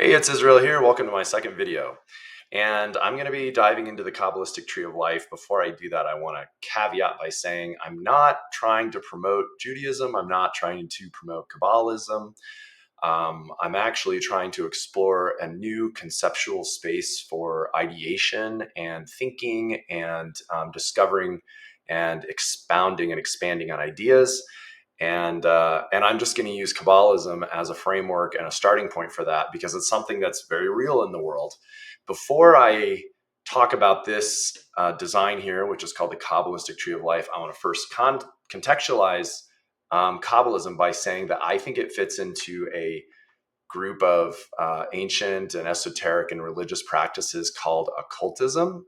Hey, it's Israel here. Welcome to my second video. And I'm going to be diving into the Kabbalistic tree of life. Before I do that, I want to caveat by saying I'm not trying to promote Judaism. I'm not trying to promote Kabbalism. I'm actually trying to explore a new conceptual space for ideation and thinking and discovering and expounding and expanding on ideas. And I'm just going to use Kabbalism as a framework and a starting point for that because it's something that's very real in the world. Before I talk about this design here, which is called the Kabbalistic Tree of Life, I want to first contextualize Kabbalism by saying that I think it fits into a group of ancient and esoteric and religious practices called occultism.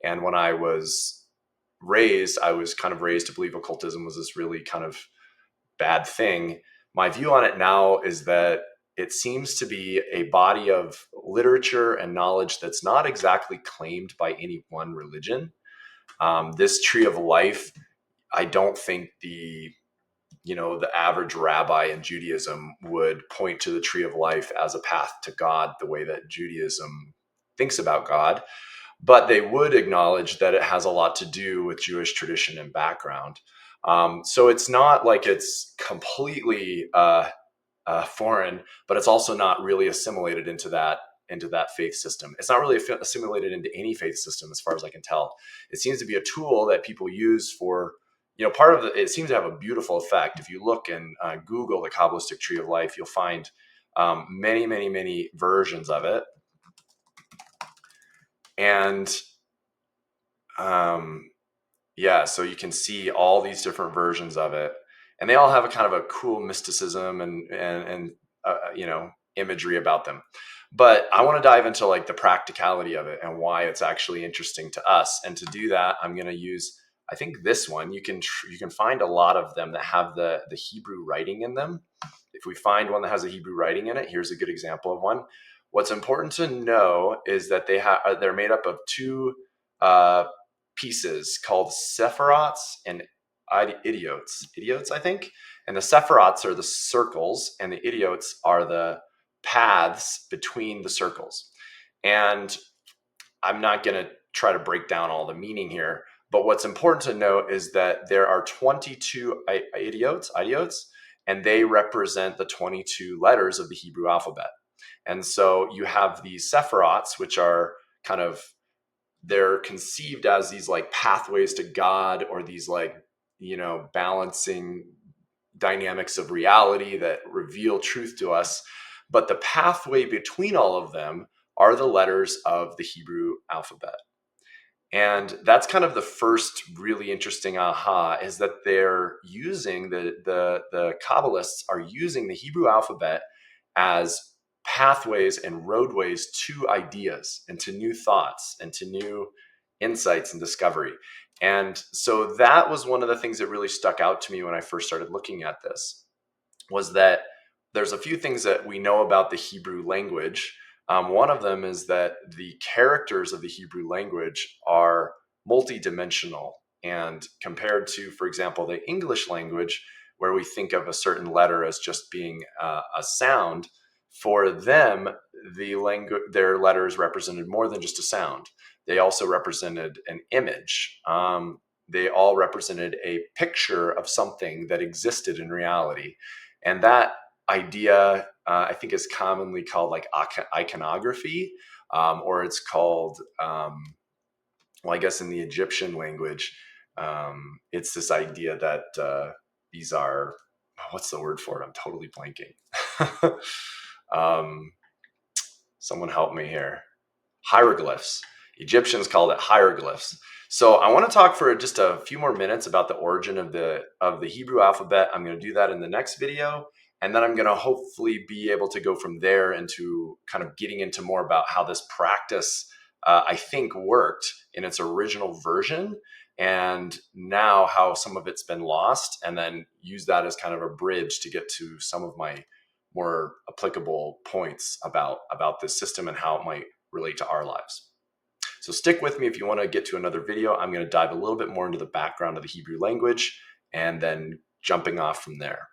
And when I was raised, I was kind of raised to believe occultism was this really kind of bad thing. My view on it now is that it seems to be a body of literature and knowledge that's not exactly claimed by any one religion. This tree of life, I don't think the average rabbi in Judaism would point to the tree of life as a path to God the way that Judaism thinks about God, but they would acknowledge that it has a lot to do with Jewish tradition and background. So it's not like it's completely foreign, but it's also not really assimilated into that faith system. It's not really assimilated into any faith system, as far as I can tell. It seems to be a tool that people use for, part of it seems to have a beautiful effect. If you look and Google the Kabbalistic Tree of Life, you'll find many, many, many versions of it. And so you can see all these different versions of it, and they all have a kind of a cool mysticism and imagery about them. But I want to dive into like the practicality of it and why it's actually interesting to us. And to do that, I'm going to use, I think, this one. You can find a lot of them that have the Hebrew writing in them. If we find one that has a Hebrew writing in it, here's a good example of one. What's important to know is that they're made up of two pieces called sephirots and idiots, I think. And the sephirots are the circles, and the idiots are the paths between the circles. And I'm not going to try to break down all the meaning here, but what's important to note is that there are 22 idiots, and they represent the 22 letters of the Hebrew alphabet. And so you have these sephirots, which are kind of, they're conceived as these like pathways to God, or these like, balancing dynamics of reality that reveal truth to us. But the pathway between all of them are the letters of the Hebrew alphabet. And that's kind of the first really interesting aha, is that they're using the Kabbalists are using the Hebrew alphabet as pathways and roadways to ideas and to new thoughts and to new insights and discovery. And so that was one of the things that really stuck out to me when I first started looking at this, was that there's a few things that we know about the Hebrew language. One of them is that the characters of the Hebrew language are multidimensional, and compared to, for example, the English language, where we think of a certain letter as just being a sound, for them, their letters represented more than just a sound. They also represented an image. They all represented a picture of something that existed in reality. And that idea, I think, is commonly called like iconography, or it's called, I guess in the Egyptian language, it's this idea that these are, what's the word for it? I'm totally blanking. Someone help me here. Hieroglyphs. Egyptians called it hieroglyphs. So I want to talk for just a few more minutes about the origin of the Hebrew alphabet. I'm going to do that in the next video. And then I'm going to hopefully be able to go from there into kind of getting into more about how this practice, I think, worked in its original version, and now how some of it's been lost, and then use that as kind of a bridge to get to some of my more applicable points about this system and how it might relate to our lives. So stick with me if you want to get to another video. I'm going to dive a little bit more into the background of the Hebrew language and then jumping off from there.